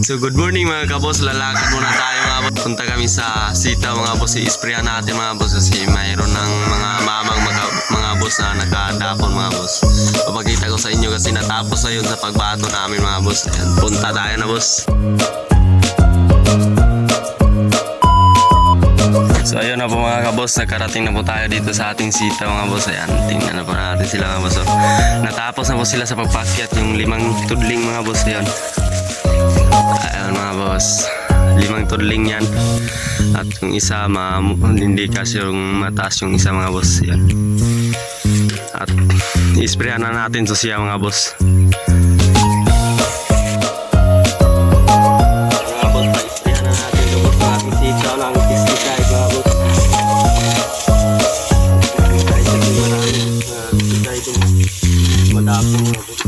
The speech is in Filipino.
So good morning mga kabos, lalakad muna tayo mga boss. Punta kami sa sita mga boss, i-sprayan natin mga boss kasi mayroon ng mga mamang mga boss na nakadapon mga boss. Papakita ko sa inyo kasi natapos na yun sa pagbato namin mga boss. Ayan, punta tayo na boss. So ayun na po mga kabos, nakarating na po tayo dito sa ating sita mga boss. Ayan, tingnan na po natin sila mga boss. Natapos na po sila sa pagpakyat yung 5 tudling mga boss. Ayan. Ayan mga boss, 5 tudling yan. At yung isa hindi kasi yung mataas yung isa mga boss. Yan. At isprayan na natin to siya mga boss. Mga boss, pa-isprayan na natin to boss. Ating sitaw ng pesticide mga boss. Pesticide yung pesticide yung madapong mga boss.